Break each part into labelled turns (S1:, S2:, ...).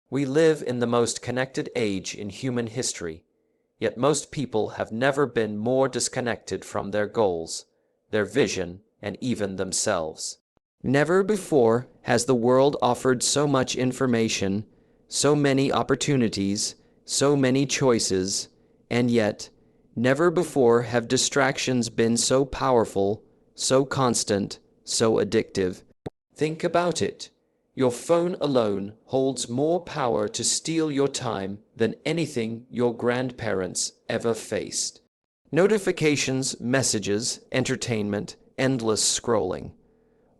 S1: We live in the most connected age in human history, yet most people have never been more disconnected from their goals, their vision, and even themselves. Never before has the world offered so much information, so many opportunities, so many choices, and yet, never before have distractions been so powerful, so constant, so addictive. Think about it. Your phone alone holds more power to steal your time than anything your grandparents ever faced. Notifications, messages, entertainment, endless scrolling.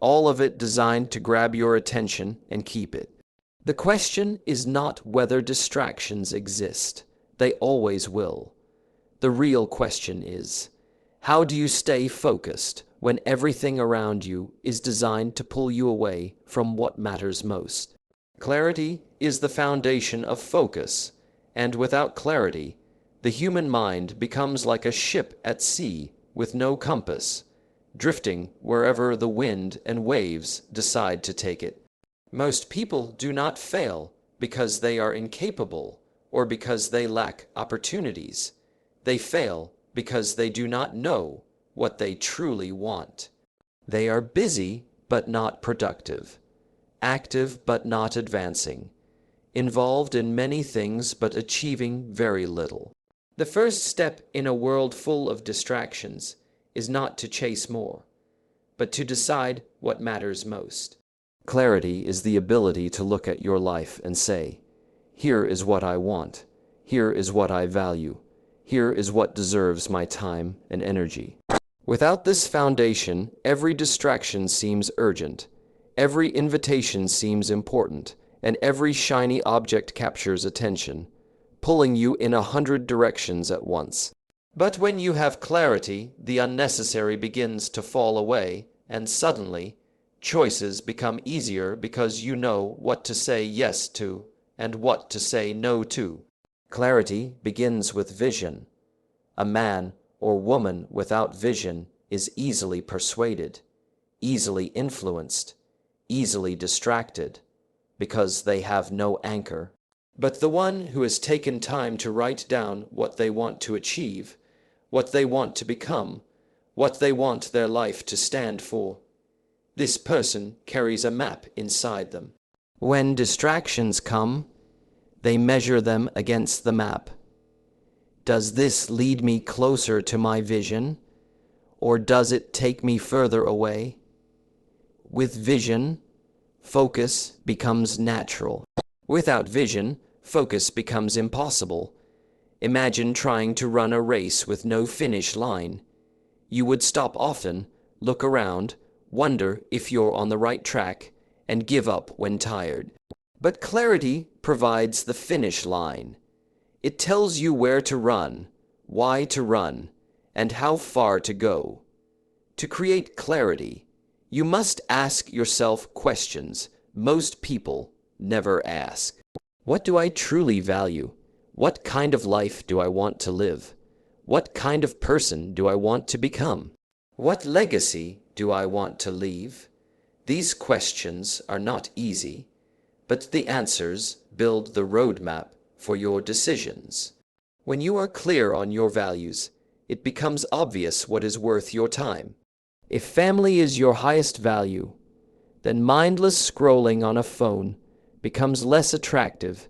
S1: All of it designed to grab your attention and keep it. The question is not whether distractions exist. They always will. The real question is, how do you stay focused when everything around you is designed to pull you away from what matters most? Clarity is the foundation of focus, and without clarity, the human mind becomes like a ship at sea with no compass, drifting wherever the wind and waves decide to take it. Most people do not fail because they are incapable or because they lack opportunities. They fail because they do not know what they truly want. They are busy but not productive, active but not advancing, involved in many things but achieving very little. The first step in a world full of distractions is not to chase more, but to decide what matters most. Clarity is the ability to look at your life and say, here is what I want, here is what I value, here is what deserves my time and energy. Without this foundation, every distraction seems urgent, every invitation seems important, and every shiny object captures attention, pulling you in 100 directions at once. But when you have clarity, the unnecessary begins to fall away, and suddenly, choices become easier because you know what to say yes to and what to say no to. Clarity begins with vision. A man or woman without vision is easily persuaded, easily influenced, easily distracted, because they have no anchor. But the one who has taken time to write down what they want to achieve, what they want to become, what they want their life to stand for, this person carries a map inside them. When distractions come, they measure them against the map. Does this lead me closer to my vision, or does it take me further away? With vision, focus becomes natural. Without vision, focus becomes impossible. Imagine trying to run a race with no finish line. You would stop often, look around, wonder if you're on the right track, and give up when tired. But clarity provides the finish line. It tells you where to run, why to run, and how far to go. To create clarity, you must ask yourself questions most people never ask. What do I truly value? What kind of life do I want to live? What kind of person do I want to become? What legacy do I want to leave? These questions are not easy, but the answers build the roadmap for your decisions. When you are clear on your values, it becomes obvious what is worth your time. If family is your highest value, then mindless scrolling on a phone becomes less attractive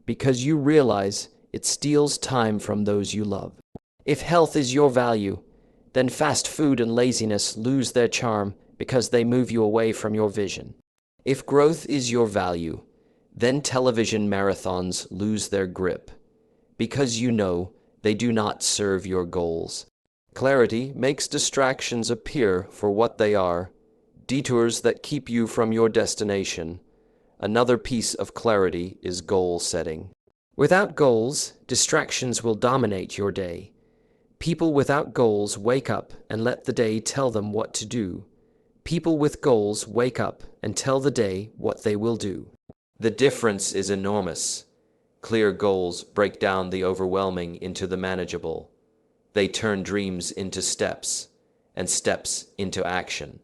S1: because you realize it steals time from those you love. If health is your value, then fast food and laziness lose their charm because they move you away from your vision. If growth is your value, then television marathons lose their grip because you know they do not serve your goals. Clarity makes distractions appear for what they are, detours that keep you from your destination. Another piece of clarity is goal setting. Without goals, distractions will dominate your day. People without goals wake up and let the day tell them what to do. People with goals wake up and tell the day what they will do. The difference is enormous. Clear goals break down the overwhelming into the manageable. They turn dreams into steps, and steps into action.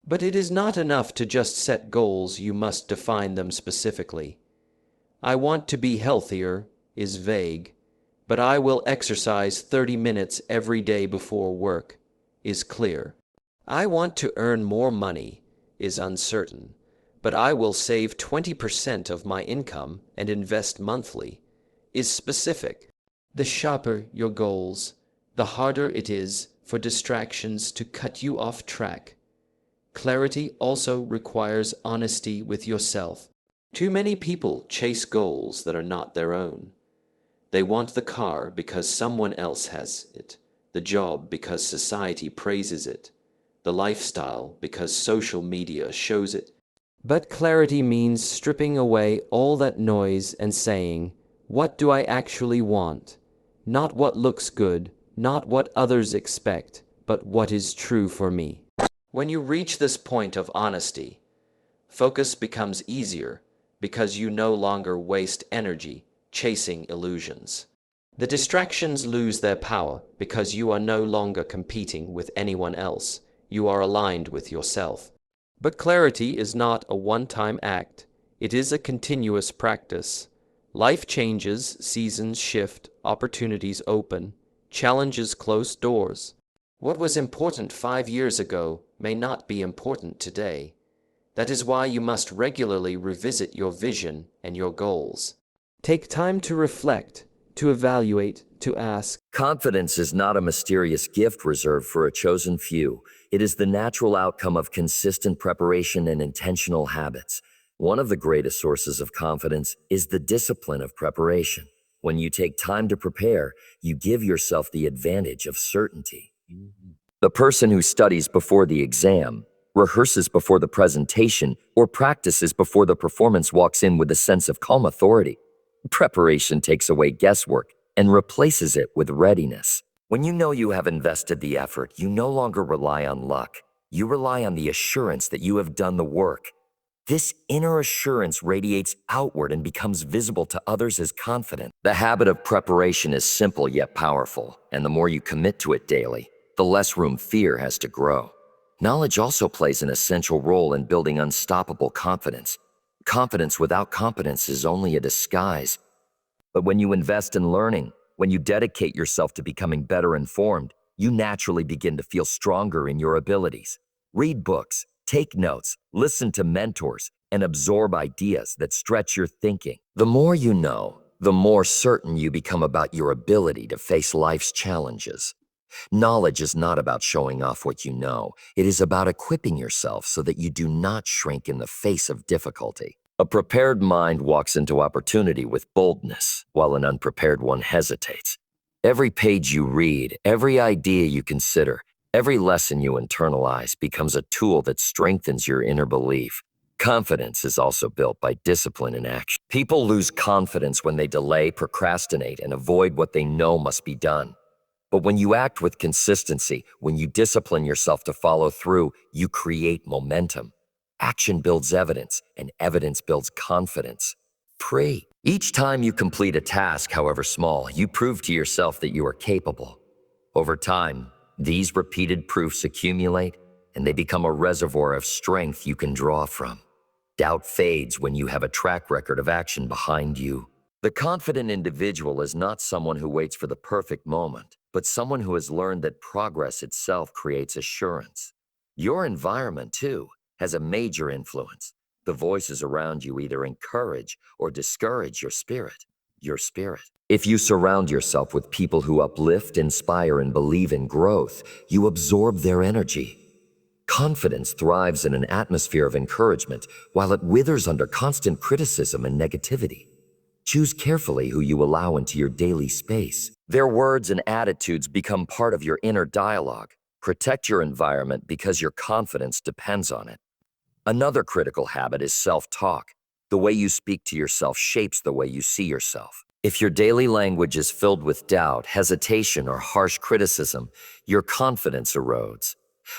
S1: But it is not enough to just set goals, you must define them specifically. I want to be healthier is vague, but I will exercise 30 minutes every day before work is clear. I want to earn more money is uncertain, but I will save 20% of my income and invest monthly is specific. The sharper your goals, the harder it is for distractions to cut you off track. Clarity also requires honesty with yourself. Too many people chase goals that are not their own. They want the car because someone else has it, the job because society praises it, the lifestyle because social media shows it. But clarity means stripping away all that noise and saying, what do I actually want? Not what looks good, not what others expect, but what is true for me. When you reach this point of honesty, focus becomes easier because you no longer waste energy chasing illusions. The distractions lose their power because you are no longer competing with anyone else. You are aligned with yourself. But clarity is not a one-time act. It is a continuous practice. Life changes, seasons shift, opportunities open, challenges close doors. What was important 5 years ago may not be important today. That is why you must regularly revisit your vision and your goals. Take time to reflect, to evaluate, to ask.
S2: Confidence is not a mysterious gift reserved for a chosen few. It is the natural outcome of consistent preparation and intentional habits. One of the greatest sources of confidence is the discipline of preparation. When you take time to prepare, you give yourself the advantage of certainty. The person who studies before the exam, rehearses before the presentation, or practices before the performance walks in with a sense of calm authority. Preparation takes away guesswork and replaces it with readiness. When you know you have invested the effort, you no longer rely on luck. You rely on the assurance that you have done the work. This inner assurance radiates outward and becomes visible to others as confident. The habit of preparation is simple yet powerful, and the more you commit to it daily, the less room fear has to grow. Knowledge also plays an essential role in building unstoppable confidence. Confidence without competence is only a disguise. But when you invest in learning, when you dedicate yourself to becoming better informed, you naturally begin to feel stronger in your abilities. Read books, take notes, listen to mentors, and absorb ideas that stretch your thinking. The more you know, the more certain you become about your ability to face life's challenges. Knowledge is not about showing off what you know. It is about equipping yourself so that you do not shrink in the face of difficulty. A prepared mind walks into opportunity with boldness, while an unprepared one hesitates. Every page you read, every idea you consider, every lesson you internalize becomes a tool that strengthens your inner belief. Confidence is also built by discipline and action. People lose confidence when they delay, procrastinate, and avoid what they know must be done. But when you act with consistency, when you discipline yourself to follow through, you create momentum. Action builds evidence, and evidence builds confidence. Each time you complete a task, however small, you prove to yourself that you are capable. Over time, these repeated proofs accumulate, and they become a reservoir of strength you can draw from. Doubt fades when you have a track record of action behind you. The confident individual is not someone who waits for the perfect moment, but someone who has learned that progress itself creates assurance. Your environment, too, has a major influence. The voices around you either encourage or discourage your spirit. If you surround yourself with people who uplift, inspire, and believe in growth, you absorb their energy. Confidence thrives in an atmosphere of encouragement, while it withers under constant criticism and negativity. Choose carefully who you allow into your daily space. Their words and attitudes become part of your inner dialogue. Protect your environment because your confidence depends on it. Another critical habit is self-talk. The way you speak to yourself shapes the way you see yourself. If your daily language is filled with doubt, hesitation, or harsh criticism, your confidence erodes.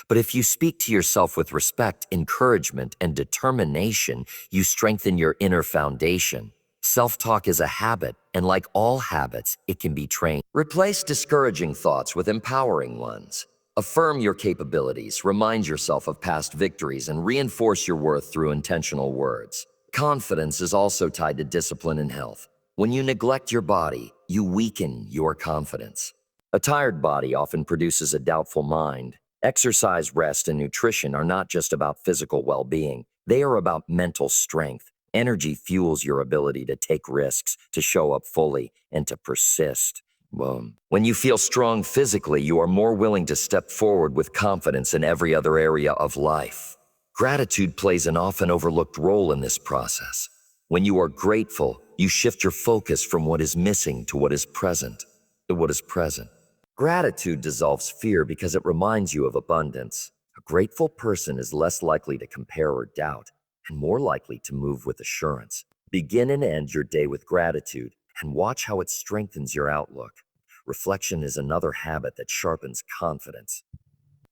S2: But if you speak to yourself with respect, encouragement, and determination, you strengthen your inner foundation. Self-talk is a habit, and like all habits, it can be trained. Replace discouraging thoughts with empowering ones. Affirm your capabilities, remind yourself of past victories, and reinforce your worth through intentional words. Confidence is also tied to discipline and health. When you neglect your body, you weaken your confidence. A tired body often produces a doubtful mind. Exercise, rest, and nutrition are not just about physical well-being. They are about mental strength. Energy fuels your ability to take risks, to show up fully, and to persist. When you feel strong physically, you are more willing to step forward with confidence in every other area of life. Gratitude plays an often overlooked role in this process. When you are grateful, you shift your focus from what is missing to what is present. Gratitude dissolves fear because it reminds you of abundance. A grateful person is less likely to compare or doubt, and more likely to move with assurance. Begin and end your day with gratitude, and watch how it strengthens your outlook. Reflection is another habit that sharpens confidence.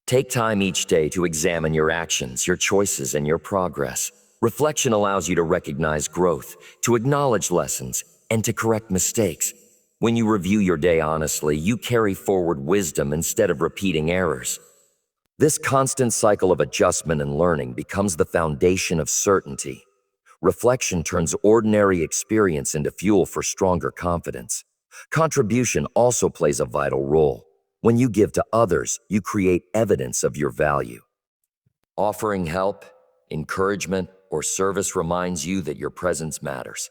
S2: Take time each day to examine your actions, your choices, and your progress. Reflection allows you to recognize growth, to acknowledge lessons, and to correct mistakes. When you review your day honestly, you carry forward wisdom instead of repeating errors. This constant cycle of adjustment and learning becomes the foundation of certainty. Reflection turns ordinary experience into fuel for stronger confidence. Contribution also plays a vital role. When you give to others, you create evidence of your value. Offering help, encouragement, or service reminds you that your presence matters.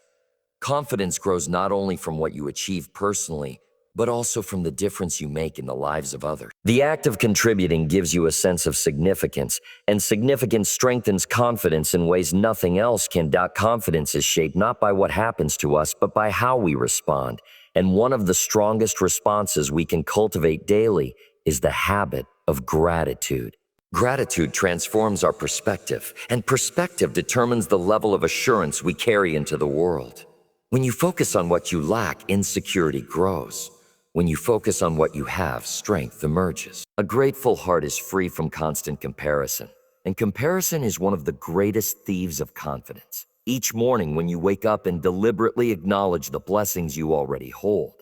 S2: Confidence grows not only from what you achieve personally, but also from the difference you make in the lives of others. The act of contributing gives you a sense of significance, and significance strengthens confidence in ways nothing else can. Confidence is shaped not by what happens to us, but by how we respond. And one of the strongest responses we can cultivate daily is the habit of gratitude. Gratitude transforms our perspective, and perspective determines the level of assurance we carry into the world. When you focus on what you lack, insecurity grows. When you focus on what you have, strength emerges. A grateful heart is free from constant comparison, and comparison is one of the greatest thieves of confidence. Each morning when you wake up and deliberately acknowledge the blessings you already hold,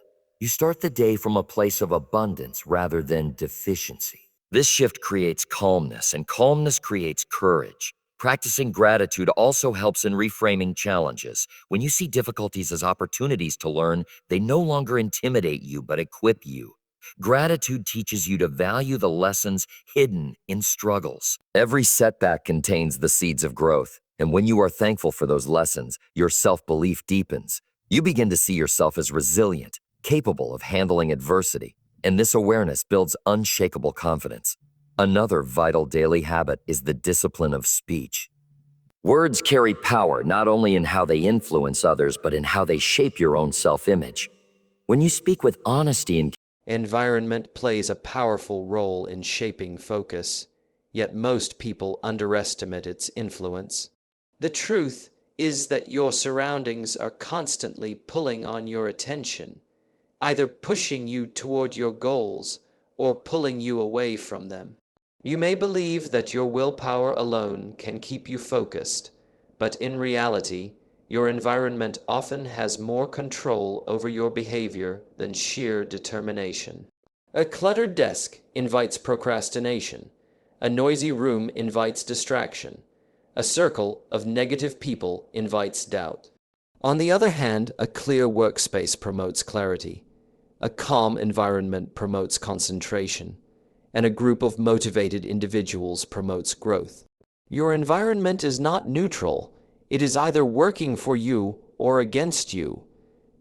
S2: you start the day from a place of abundance rather than deficiency. This shift creates calmness, and calmness creates courage. Practicing gratitude also helps in reframing challenges. When you see difficulties as opportunities to learn, they no longer intimidate you but equip you. Gratitude teaches you to value the lessons hidden in struggles. Every setback contains the seeds of growth, and when you are thankful for those lessons, your self-belief deepens. You begin to see yourself as resilient, capable of handling adversity, and this awareness builds unshakable confidence. Another vital daily habit is the discipline of speech. Words carry power not only in how they influence others, but in how they shape your own self-image. When you speak with honesty and
S1: Environment plays a powerful role in shaping focus, yet most people underestimate its influence. The truth is that your surroundings are constantly pulling on your attention, either pushing you toward your goals or pulling you away from them. You may believe that your willpower alone can keep you focused, but in reality, your environment often has more control over your behavior than sheer determination. A cluttered desk invites procrastination. A noisy room invites distraction. A circle of negative people invites doubt. On the other hand, a clear workspace promotes clarity. A calm environment promotes concentration, and a group of motivated individuals promotes growth. Your environment is not neutral. It is either working for you or against you.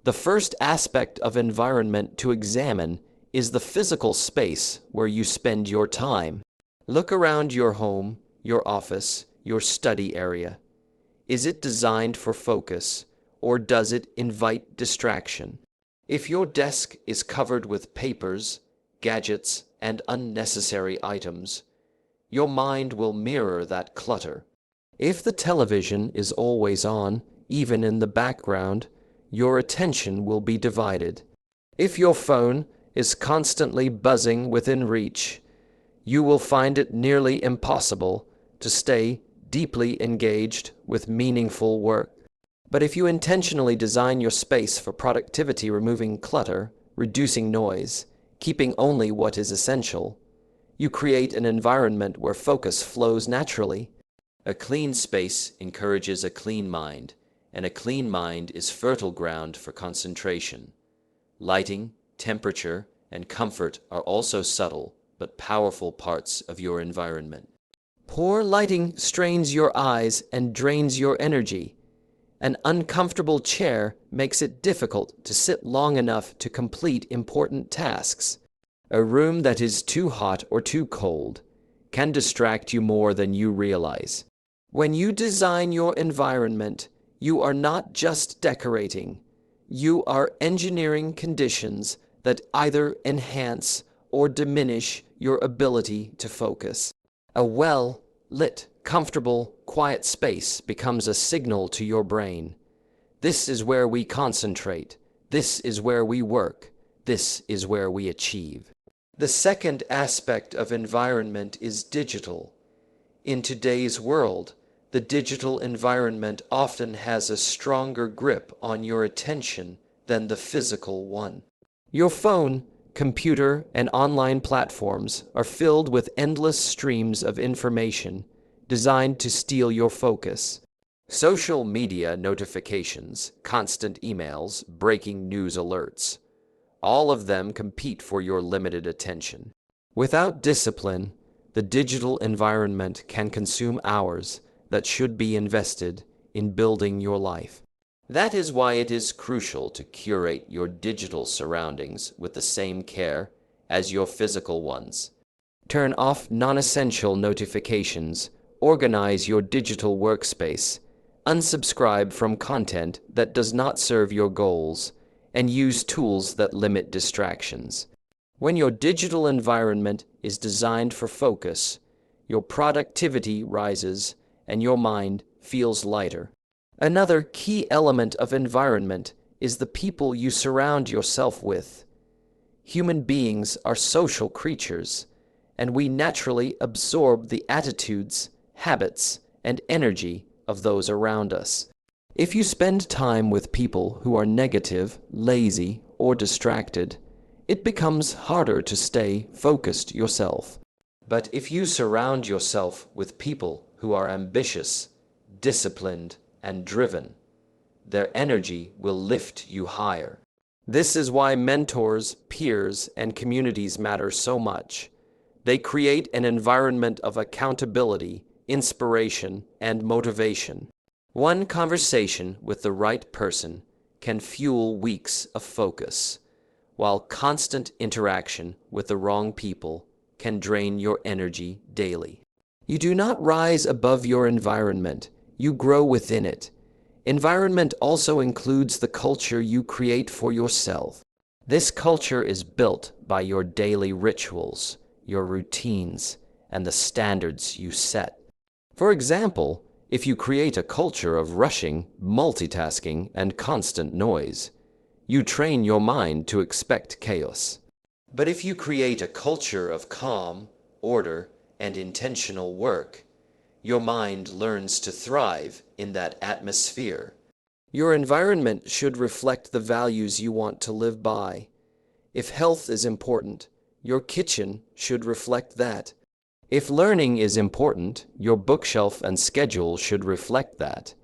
S1: The first aspect of environment to examine is the physical space where you spend your time. Look around your home, your office, your study area. Is it designed for focus, or does it invite distraction? If your desk is covered with papers, gadgets, and unnecessary items, your mind will mirror that clutter. If the television is always on, even in the background, your attention will be divided. If your phone is constantly buzzing within reach, you will find it nearly impossible to stay deeply engaged with meaningful work. But if you intentionally design your space for productivity, removing clutter, reducing noise, keeping only what is essential, you create an environment where focus flows naturally. A clean space encourages a clean mind, and a clean mind is fertile ground for concentration. Lighting, temperature, and comfort are also subtle but powerful parts of your environment. Poor lighting strains your eyes and drains your energy. An uncomfortable chair makes it difficult to sit long enough to complete important tasks. A room that is too hot or too cold can distract you more than you realize. When you design your environment, you are not just decorating. You are engineering conditions that either enhance or diminish your ability to focus. A well-lit, comfortable, quiet space becomes a signal to your brain. This is where we concentrate. This is where we work. This is where we achieve. The second aspect of environment is digital. In today's world, the digital environment often has a stronger grip on your attention than the physical one. Your phone, computer, and online platforms are filled with endless streams of information designed to steal your focus. Social media notifications, constant emails, breaking news alerts, all of them compete for your limited attention. Without discipline, the digital environment can consume hours that should be invested in building your life. That is why it is crucial to curate your digital surroundings with the same care as your physical ones. Turn off non-essential notifications, organize your digital workspace, unsubscribe from content that does not serve your goals, and use tools that limit distractions. When your digital environment is designed for focus, your productivity rises and your mind feels lighter. Another key element of environment is the people you surround yourself with. Human beings are social creatures, and we naturally absorb the attitudes, habits, and energy of those around us. If you spend time with people who are negative, lazy, or distracted, it becomes harder to stay focused yourself. But if you surround yourself with people who are ambitious, disciplined, and driven, their energy will lift you higher. This is why mentors, peers, and communities matter so much. They create an environment of accountability, inspiration, and motivation. One conversation with the right person can fuel weeks of focus, while constant interaction with the wrong people can drain your energy daily. You do not rise above your environment, you grow within it. Environment also includes the culture you create for yourself. This culture is built by your daily rituals, your routines, and the standards you set. For example, if you create a culture of rushing, multitasking, and constant noise, you train your mind to expect chaos. But if you create a culture of calm, order, and intentional work, your mind learns to thrive in that atmosphere. Your environment should reflect the values you want to live by. If health is important, your kitchen should reflect that. If learning is important, your bookshelf and schedule should reflect that.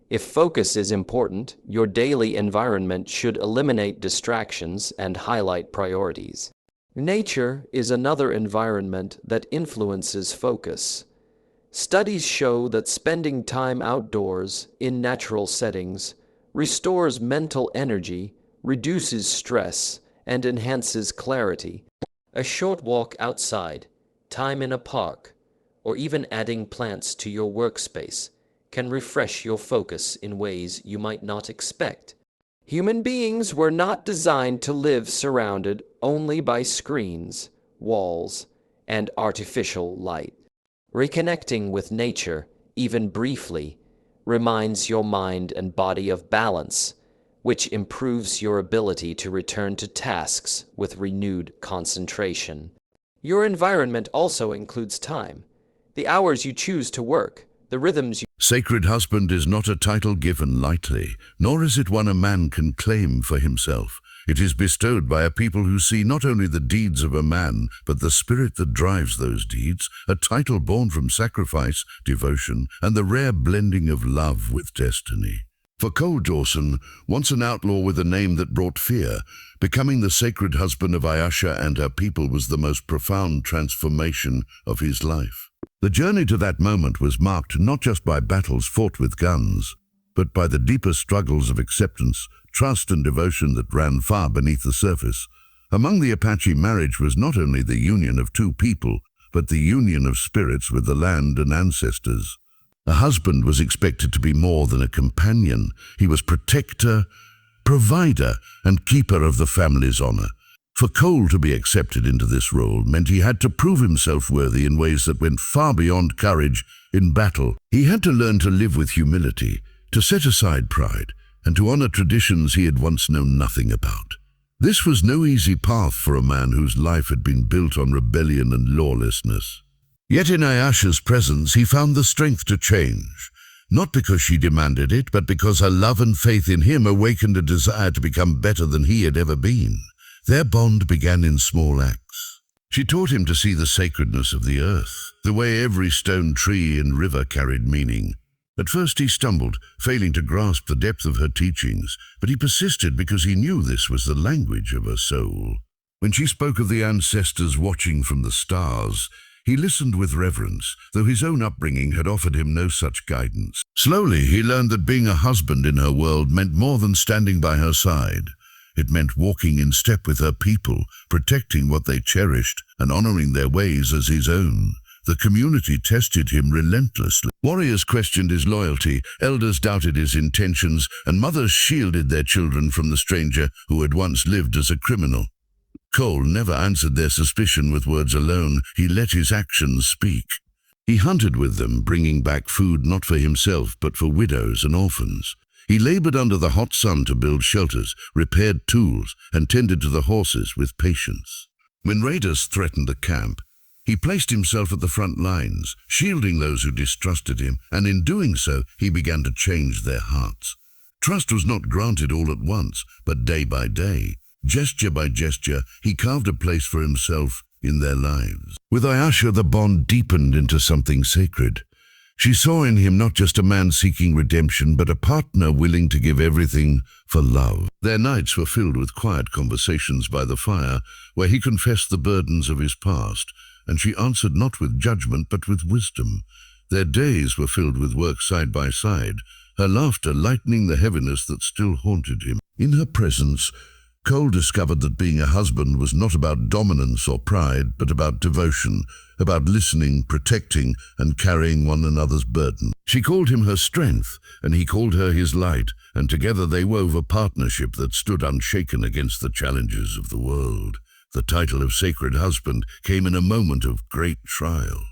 S1: If focus is important, your daily environment should eliminate distractions and highlight priorities. Nature is another environment that influences focus. Studies show that spending time outdoors in natural settings restores mental energy, reduces stress, and enhances clarity. A short walk outside, time in a park, or even adding plants to your workspace can refresh your focus in ways you might not expect. Human beings were not designed to live surrounded only by screens, walls, and artificial light. Reconnecting with nature, even briefly, reminds your mind and body of balance, which improves your ability to return to tasks with renewed concentration. Your environment also includes time, the hours you choose to work, the rhythms you...
S3: Sacred husband is not a title given lightly, nor is it one a man can claim for himself. It is bestowed by a people who see not only the deeds of a man, but the spirit that drives those deeds, a title born from sacrifice, devotion, and the rare blending of love with destiny. For Cole Dawson, once an outlaw with a name that brought fear, becoming the sacred husband of Ayesha and her people was the most profound transformation of his life. The journey to that moment was marked not just by battles fought with guns, but by the deeper struggles of acceptance, trust and devotion that ran far beneath the surface. Among the Apache, marriage was not only the union of two people, but the union of spirits with the land and ancestors. A husband was expected to be more than a companion. He was protector, provider, and keeper of the family's honor. For Cole to be accepted into this role meant he had to prove himself worthy in ways that went far beyond courage in battle. He had to learn to live with humility, to set aside pride, and to honor traditions he had once known nothing about. This was no easy path for a man whose life had been built on rebellion and lawlessness. Yet in Ayesha's presence he found the strength to change, not because she demanded it, but because her love and faith in him awakened a desire to become better than he had ever been. Their bond began in small acts. She taught him to see the sacredness of the earth, the way every stone, tree, and river carried meaning. At first he stumbled, failing to grasp the depth of her teachings, but he persisted because he knew this was the language of her soul. When she spoke of the ancestors watching from the stars, he listened with reverence, though his own upbringing had offered him no such guidance. Slowly, he learned that being a husband in her world meant more than standing by her side. It meant walking in step with her people, protecting what they cherished, and honoring their ways as his own. The community tested him relentlessly. Warriors questioned his loyalty, elders doubted his intentions, and mothers shielded their children from the stranger who had once lived as a criminal. Cole never answered their suspicion with words alone. He let his actions speak. He hunted with them, bringing back food not for himself, but for widows and orphans. He labored under the hot sun to build shelters, repaired tools, and tended to the horses with patience. When raiders threatened the camp, he placed himself at the front lines, shielding those who distrusted him, and in doing so, he began to change their hearts. Trust was not granted all at once, but day by day. Gesture by gesture, he carved a place for himself in their lives. With Ayesha, the bond deepened into something sacred. She saw in him not just a man seeking redemption, but a partner willing to give everything for love. Their nights were filled with quiet conversations by the fire, where he confessed the burdens of his past, and she answered not with judgment, but with wisdom. Their days were filled with work side by side, her laughter lightening the heaviness that still haunted him. In her presence, Cole discovered that being a husband was not about dominance or pride, but about devotion, about listening, protecting, and carrying one another's burden. She called him her strength, and he called her his light, and together they wove a partnership that stood unshaken against the challenges of the world. The title of sacred husband came in a moment of great trial.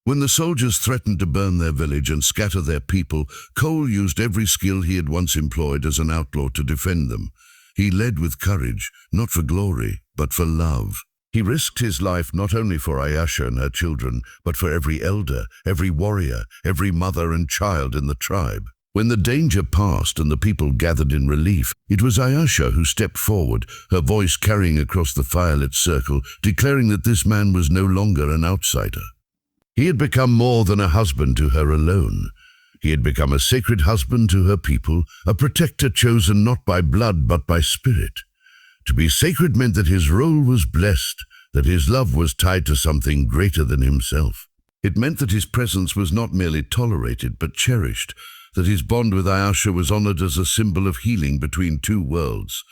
S3: When the soldiers threatened to burn their village and scatter their people, Cole used every skill he had once employed as an outlaw to defend them. He led with courage, not for glory, but for love. He risked his life not only for Ayesha and her children, but for every elder, every warrior, every mother and child in the tribe. When the danger passed and the people gathered in relief, it was Ayesha who stepped forward, her voice carrying across the firelit circle, declaring that this man was no longer an outsider. He had become more than a husband to her alone. He had become a sacred husband to her people, a protector chosen not by blood but by spirit. To be sacred meant that his role was blessed, that his love was tied to something greater than himself. It meant that his presence was not merely tolerated but cherished, that his bond with Ayesha was honored as a symbol of healing between two worlds.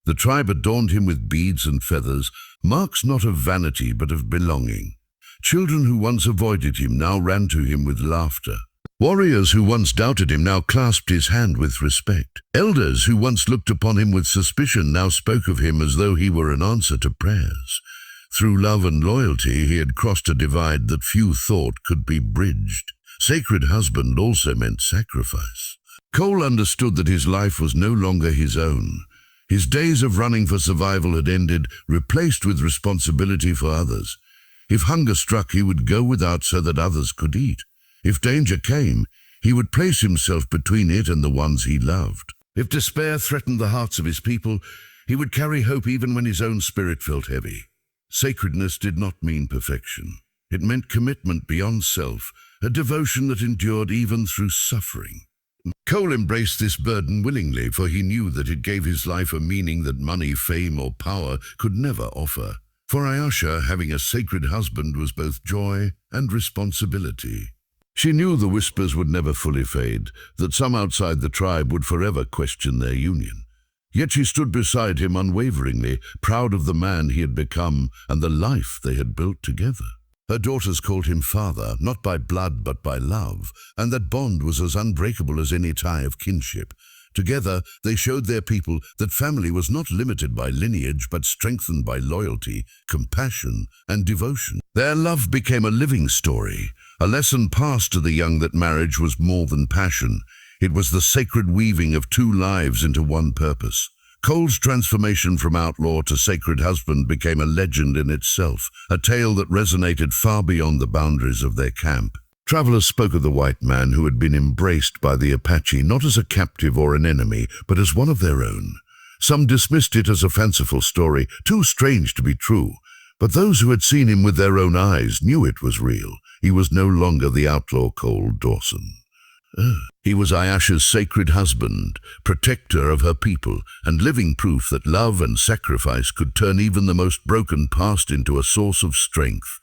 S3: The tribe adorned him with beads and feathers, marks not of vanity but of belonging. Children who once avoided him now ran to him with laughter. Warriors who once doubted him now clasped his hand with respect. Elders who once looked upon him with suspicion now spoke of him as though he were an answer to prayers. Through love and loyalty, he had crossed a divide that few thought could be bridged. Sacred husband also meant sacrifice. Cole understood that his life was no longer his own. His days of running for survival had ended, replaced with responsibility for others. If hunger struck, he would go without so that others could eat. If danger came, he would place himself between it and the ones he loved. If despair threatened the hearts of his people, he would carry hope even when his own spirit felt heavy. Sacredness did not mean perfection. It meant commitment beyond self, a devotion that endured even through suffering. Cole embraced this burden willingly, for he knew that it gave his life a meaning that money, fame, or power could never offer. For Ayesha, having a sacred husband was both joy and responsibility. She knew the whispers would never fully fade, that some outside the tribe would forever question their union. Yet she stood beside him unwaveringly, proud of the man he had become and the life they had built together. Her daughters called him father, not by blood but by love, and that bond was as unbreakable as any tie of kinship. Together, they showed their people that family was not limited by lineage but strengthened by loyalty, compassion, and devotion. Their love became a living story, a lesson passed to the young that marriage was more than passion. It was the sacred weaving of two lives into one purpose. Cole's transformation from outlaw to sacred husband became a legend in itself, a tale that resonated far beyond the boundaries of their camp. Travelers spoke of the white man who had been embraced by the Apache not as a captive or an enemy, but as one of their own. Some dismissed it as a fanciful story, too strange to be true. But those who had seen him with their own eyes knew it was real. He was no longer the outlaw Cole Dawson. He was Ayesha's sacred husband, protector of her people, and living proof that love and sacrifice could turn even the most broken past into a source of strength.